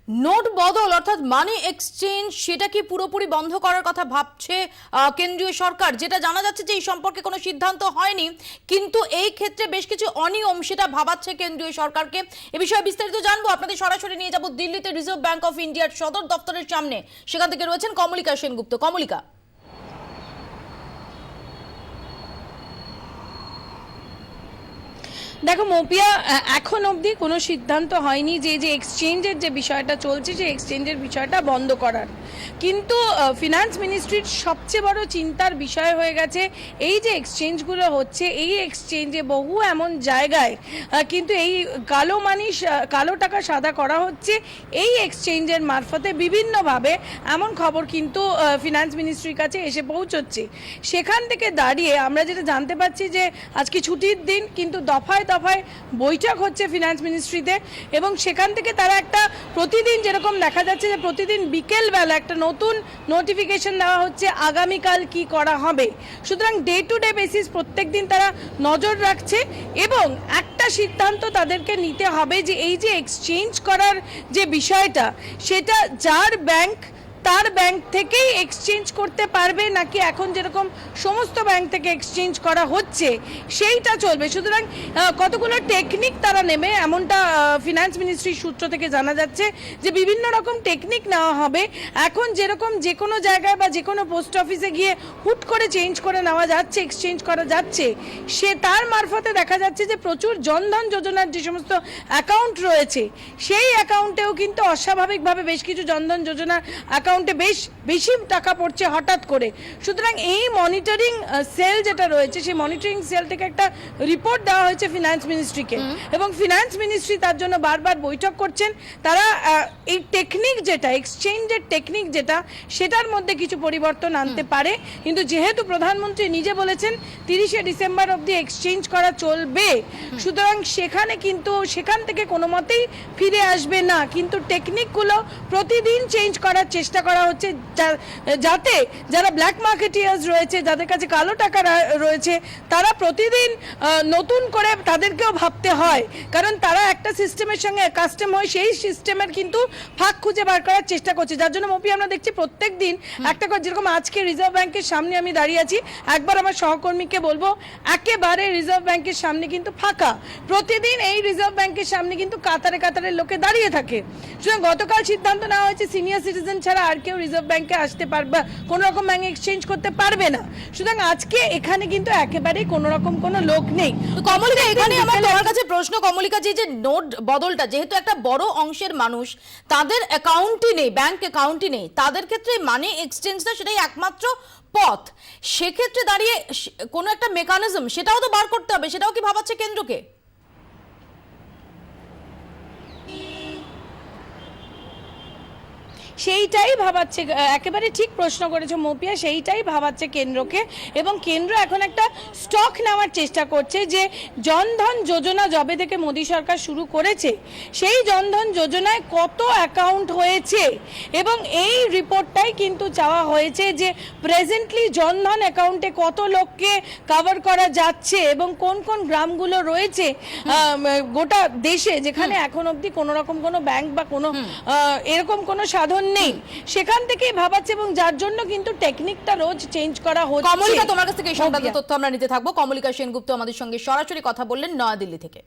Note বদল অর্থাৎ money exchange সেটা কি পুরোপুরি বন্ধ করার কথা ভাবছে কেন্দ্রীয় সরকার? যেটা জানা যাচ্ছে যে এই সম্পর্কে কোনো সিদ্ধান্ত হয়নি, কিন্তু এই ক্ষেত্রে বেশ কিছু অনিয়ম সেটা ভাবাচ্ছে কেন্দ্রীয় সরকারকে। এ বিষয়ে বিস্তারিত জানবো, আপনাদের সরাসরি নিয়ে যাব দিল্লিতে রিজার্ভ ব্যাংক অফ ইন্ডিয়ার সদর দপ্তরের সামনে। সেখান থেকে রয়েছেন কমলিকা সেনগুপ্ত। কমলিকা, দেখো মৌপিয়া, এখন অবধি কোনো সিদ্ধান্ত হয়নি যে এক্সচেঞ্জের যে বিষয়টা চলছে সেই এক্সচেঞ্জের বিষয়টা বন্ধ করার। কিন্তু ফিনান্স মিনিস্ট্রির সবচেয়ে বড় চিন্তার বিষয় হয়ে গেছে এই যে এক্সচেঞ্জগুলো হচ্ছে, এই এক্সচেঞ্জে বহু এমন জায়গায় কিন্তু এই কালো টাকা সাদা করা হচ্ছে এই এক্সচেঞ্জের মারফতে বিভিন্নভাবে, এমন খবর কিন্তু ফিনান্স মিনিস্ট্রির কাছে এসে পৌঁছচ্ছে। সেখান থেকে দাঁড়িয়ে আমরা যেটা জানতে পারছি যে আজকে ছুটির দিন, কিন্তু দফায় দফায় বৈঠক হচ্ছে ফিনান্স মিনিস্ট্রিতে, এবং সেখান থেকে তারা একটা প্রতিদিন যেরকম দেখা যাচ্ছে যে প্রতিদিন বিকেলবেলা একটা নতুন নোটিফিকেশন দেওয়া হচ্ছে আগামীকাল কি করা হবে। সুতরাং ডে টু ডে বেসিস প্রত্যেক দিন তারা নজর রাখছে এবং একটা সিদ্ধান্ত তাদেরকে নিতে হবে যে এই যে এক্সচেঞ্জ করার যে বিষয়টা, সেটা যার ব্যাংক তার ব্যাংক থেকেই এক্সচেঞ্জ করতে পারবে, নাকি এখন যেরকম সমস্ত ব্যাংক থেকে এক্সচেঞ্জ করা হচ্ছে সেইটা চলবে। সুতরাং কতগুলো টেকনিক তারা নেবে, এমনটা ফিনান্স মিনিস্ট্রির সূত্র থেকে জানা যাচ্ছে যে বিভিন্ন রকম টেকনিক নেওয়া হবে। এখন যেরকম যে কোনো জায়গায় বা যে কোনো পোস্ট অফিসে গিয়ে হুট করে চেঞ্জ করে নেওয়া যাচ্ছে, এক্সচেঞ্জ করা যাচ্ছে, সে তার মারফতে দেখা যাচ্ছে যে প্রচুর জনধন যোজনার যে সমস্ত অ্যাকাউন্ট রয়েছে সেই অ্যাকাউন্টেও কিন্তু অস্বাভাবিকভাবে বেশ কিছু জনধন যোজনার অ্যাকাউন্টে বেশি টাকা পড়ছে হঠাৎ করে। সুতরাং এই মনিটরিং সেল যেটা রয়েছে সেই মনিটরিং সেল থেকে একটা রিপোর্ট দেওয়া হয়েছে ফিনান্স মিনিস্ট্রিকে, এবং ফিনান্স মিনিস্ট্রি তার জন্য বারবার বৈঠক করছেন। তারা এই টেকনিক যেটা এক্সচেঞ্জের টেকনিক যেটা, সেটার মধ্যে কিছু পরিবর্তন আনতে পারে। কিন্তু যেহেতু প্রধানমন্ত্রী নিজে বলেছেন 30শে ডিসেম্বর অবধি এক্সচেঞ্জ করা চলবে, সুতরাং সেখান থেকে কোনো মতেই ফিরে আসবে না। কিন্তু টেকনিকগুলো প্রতিদিন চেঞ্জ করার চেষ্টা করা হচ্ছে, যাতে যারা ব্ল্যাক মার্কেটিয়ার্স রয়েছে, যাদের কাছে কালো টাকা রয়েছে, তারা প্রতিদিন নতুন করে তাদেরকেও ভাবতে হয়, কারণ তারা একটা সিস্টেমের সঙ্গে কাস্টম হয়, সেই সিস্টেমের কিন্তু ফাঁক খুঁজে বার করার চেষ্টা করছে। যার জন্য মপি আমরা দেখছি প্রত্যেক দিন একটা করে, যেরকম আজকে রিজার্ভ ব্যাংকের সামনে আমি দাঁড়িয়ে আছি, একবার আমার সহকর্মীকে বলবো একেবারে রিজার্ভ ব্যাংকের সামনে কিন্তু ফাঁকা। প্রতিদিন এই রিজার্ভ ব্যাংকের সামনে কিন্তু কাতারে কাতারে লোকে দাঁড়িয়ে থাকে। সুতরাং গতকাল সিদ্ধান্ত নেওয়া হয়েছে সিনিয়র সিটিজেন ছাড়া আর কেউ রিজার্ভ ব্যাংকে আসতে পারবে, কোনো রকম ব্যাংক এক্সচেঞ্জ করতে পারবে না। সুতরাং আজকে এখানে কিন্তু একেবারেই কোনো রকম কোনো লোক নেই। কমলিকা, এখানে আমার তোমার কাছে প্রশ্ন, কমলিকা, যে নোট বদলটা যেহেতু একটা বড় অংশের মানুষ তাদের অ্যাকাউন্টই নেই, ব্যাংক অ্যাকাউন্টই নেই, তাদের ক্ষেত্রে মানি এক্সচেঞ্জটা সেটাই একমাত্র পথ। সেক্ষেত্রে দাঁড়িয়ে কোনো একটা মেকানিজম সেটাও তো বার করতে হবে, সেটাও কি ভাবাচ্ছে কেন্দ্রকে? সেইটাই ভাবাচ্ছে, একেবারে ঠিক প্রশ্ন করেছো মৌপিয়া, সেইটাই ভাবাচ্ছে কেন্দ্রকে। এবং কেন্দ্র এখন একটা স্টক নেওয়ার চেষ্টা করছে যে জনধন যোজনা যবে থেকে মোদী সরকার শুরু করেছে সেই জনধন যোজনায় কত অ্যাকাউন্ট হয়েছে, এবং এই রিপোর্টটাই কিন্তু চাওয়া হয়েছে যে প্রেজেন্টলি জনধন অ্যাকাউন্টে কত লোককে কভার করা যাচ্ছে এবং কোন কোন গ্রামগুলো রয়েছে গোটা দেশে যেখানে এখন অবধি কোনো রকম কোনো ব্যাংক বা কোনো এরকম কোনো সাধন নেই। সেখান থেকেই ভাবাচ্ছে, এবং যার জন্য কিন্তু টেকনিকটা রোজ চেঞ্জ করা হচ্ছে। কমলিকা, তোমার কাছ থেকে এই সংক্রান্ত তথ্য আমরা নিতে থাকবো। কমলিকা সেনগুপ্ত আমাদের সঙ্গে সরাসরি কথা বললেন নয়াদিল্লি থেকে।